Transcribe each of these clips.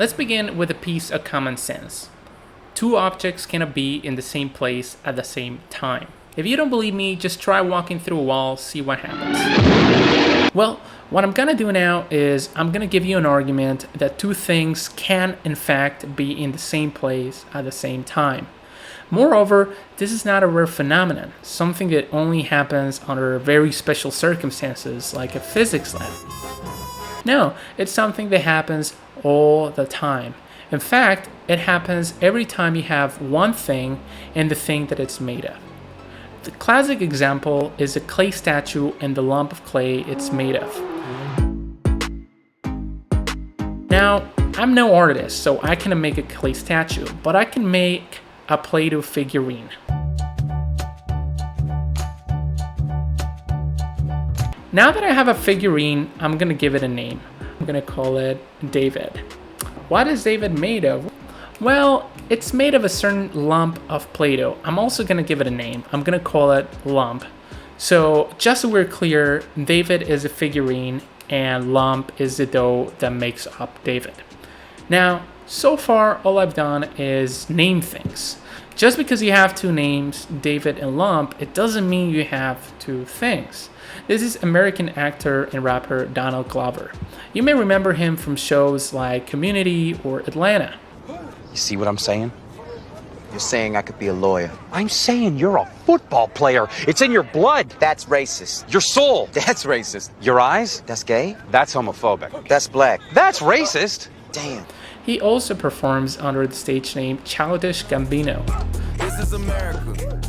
Let's begin with a piece of common sense. Two objects cannot be in the same place at the same time. If you don't believe me, just try walking through a wall, see what happens. Well, what I'm gonna do now is I'm gonna give you an argument that two things can in fact be in the same place at the same time. Moreover, this is not a rare phenomenon, something that only happens under very special circumstances like a physics lab. No, it's something that happens all the time. In fact, it happens every time you have one thing and the thing that it's made of. The classic example is a clay statue and the lump of clay it's made of. Now, I'm no artist, so I cannot make a clay statue, but I can make a Play-Doh figurine. Now that I have a figurine, I'm gonna give it a name. I'm gonna call it David. What is David made of? Well, it's made of a certain lump of Play-Doh. I'm also gonna give it a name. I'm gonna call it Lump. So just so we're clear, David is a figurine and Lump is the dough that makes up David. Now, so far, all I've done is name things. Just because you have two names, David and Lump, it doesn't mean you have two things. This is American actor and rapper Donald Glover. You may remember him from shows like Community or Atlanta. You see what I'm saying? You're saying I could be a lawyer. I'm saying you're a football player. It's in your blood. That's racist. Your soul. That's racist. Your eyes. That's gay. That's homophobic. That's black. That's racist. Damn. He also performs under the stage name Childish Gambino. This is America.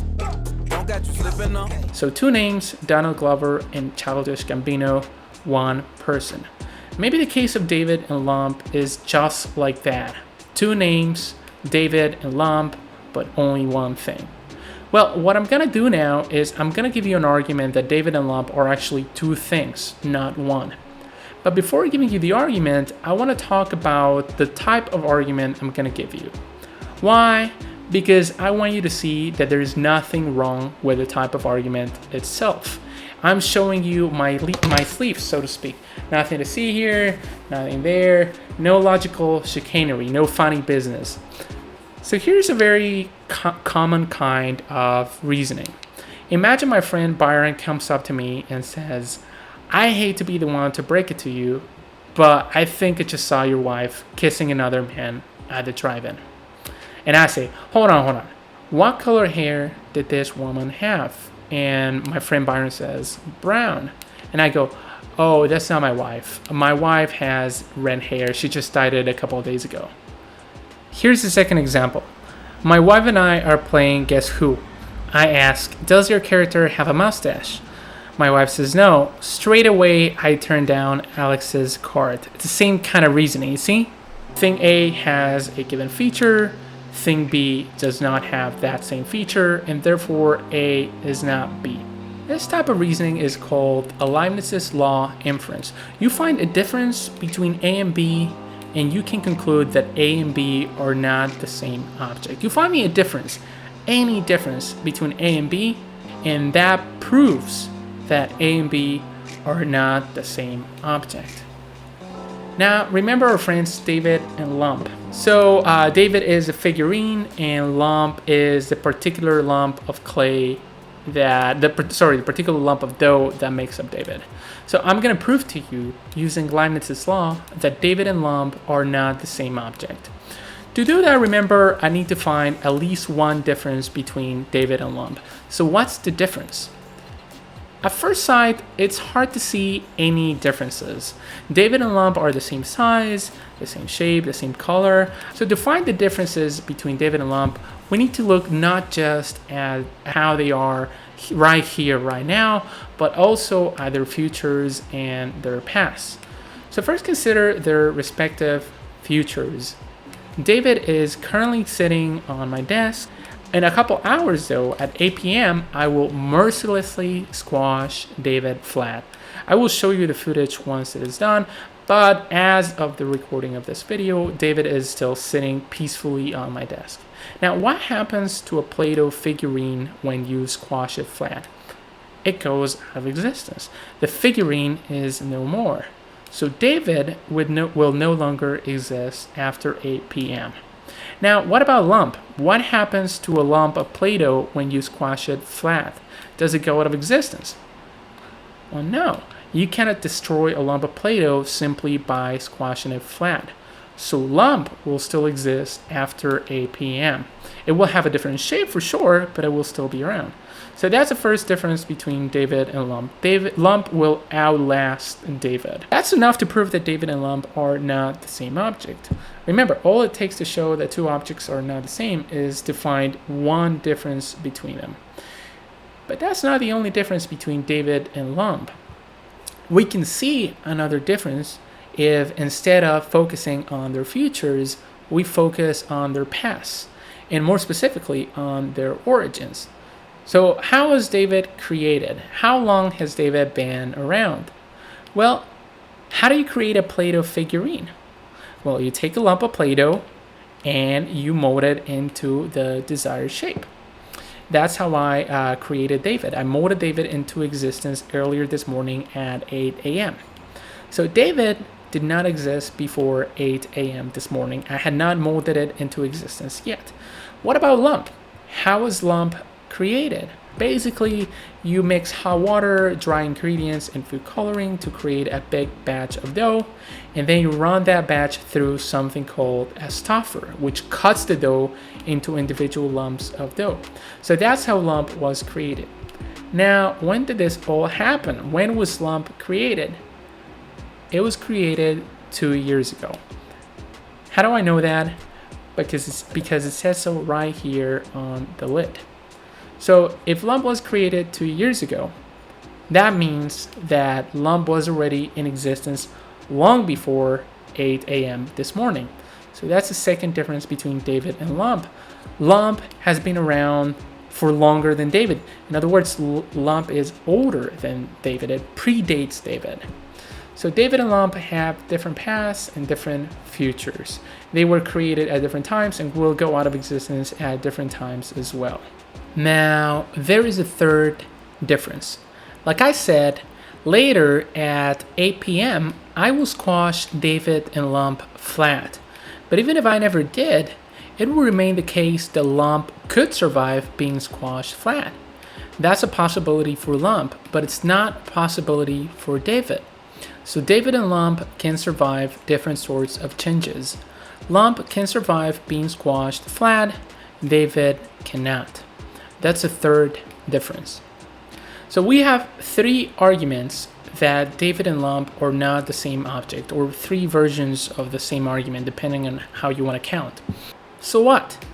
Don't got you slipping up. So two names, Donald Glover and Childish Gambino, one person. Maybe the case of David and Lump is just like that. Two names, David and Lump, but only one thing. Well, what I'm gonna do now is I'm gonna give you an argument that David and Lump are actually two things, not one. But before giving you the argument, I want to talk about the type of argument I'm going to give you. Why? Because I want you to see that there is nothing wrong with the type of argument itself. I'm showing you my sleeves, so to speak. Nothing to see here, nothing there, no logical chicanery, no funny business. So here's a very common kind of reasoning. Imagine my friend Byron comes up to me and says, I hate to be the one to break it to you, but I think I just saw your wife kissing another man at the drive-in. And I say, hold on. What color hair did this woman have? And my friend Byron says, brown. And I go, oh, that's not my wife. My wife has red hair. She just dyed it a couple of days ago. Here's the second example. My wife and I are playing Guess Who. I ask, does your character have a mustache? My wife says no. Straight away, I turn down Alex's card. It's the same kind of reasoning, you see? Thing A has a given feature, thing B does not have that same feature, and therefore A is not B. This type of reasoning is called a Leibniz's law inference. You find a difference between A and B, and you can conclude that A and B are not the same object. You find me a difference, any difference between A and B, and that proves that A and B are not the same object. Now, remember our friends David and Lump. So David is a figurine and Lump is the particular lump of clay the particular lump of dough that makes up David. So I'm going to prove to you, using Leibniz's law, that David and Lump are not the same object. To do that, remember, I need to find at least one difference between David and Lump. So what's the difference? At first sight, it's hard to see any differences. David and Lump are the same size, the same shape, the same color. So to find the differences between David and Lump, we need to look not just at how they are right here, right now, but also at their futures and their past. So first consider their respective futures. David is currently sitting on my desk. In a couple hours though, at 8 p.m., I will mercilessly squash David flat. I will show you the footage once it is done, but as of the recording of this video, David is still sitting peacefully on my desk. Now, what happens to a Play-Doh figurine when you squash it flat? It goes out of existence. The figurine is no more. So David will no longer exist after 8 p.m. Now, what about lump? What happens to a lump of Play-Doh when you squash it flat? Does it go out of existence? Well, no. You cannot destroy a lump of Play-Doh simply by squashing it flat. So lump will still exist after 8 p.m. It will have a different shape for sure, but it will still be around. So that's the first difference between David and lump. Lump will outlast David. That's enough to prove that David and lump are not the same object. Remember, all it takes to show that two objects are not the same is to find one difference between them. But that's not the only difference between David and lump. We can see another difference if instead of focusing on their futures, we focus on their past, and more specifically on their origins. So how was David created? How long has David been around? Well, how do you create a Play-Doh figurine? Well, you take a lump of Play-Doh and you mold it into the desired shape. That's how I created David. I molded David into existence earlier this morning at 8 a.m. So David did not exist before 8 a.m. this morning. I had not molded it into existence yet. What about lump? How was lump created? Basically, you mix hot water, dry ingredients, and food coloring to create a big batch of dough, and then you run that batch through something called a stuffer, which cuts the dough into individual lumps of dough. So that's how lump was created. Now, when did this all happen? When was lump created? It was created 2 years ago. How do I know that? Because it says so right here on the lid. So if lump was created 2 years ago, that means that lump was already in existence long before 8 a.m. this morning. So that's the second difference between David and lump. Lump has been around for longer than David. In other words, lump is older than David. It predates David. So David and lump have different pasts and different futures. They were created at different times and will go out of existence at different times as well. Now, there is a third difference. Like I said, later at 8 p.m., I will squash David and lump flat. But even if I never did, it will remain the case that lump could survive being squashed flat. That's a possibility for lump, but it's not a possibility for David. So David and lump can survive different sorts of changes. Lump can survive being squashed flat, David cannot. That's a third difference. So we have three arguments that David and lump are not the same object, or three versions of the same argument depending on how you want to count. So what?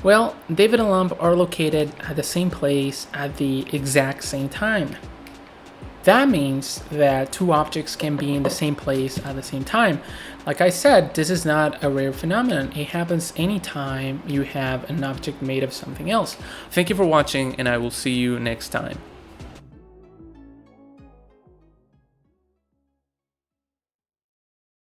Well, David and lump are located at the same place at the exact same time. That means that two objects can be in the same place at the same time. Like I said, this is not a rare phenomenon. It happens anytime you have an object made of something else. Thank you for watching, and I will see you next time.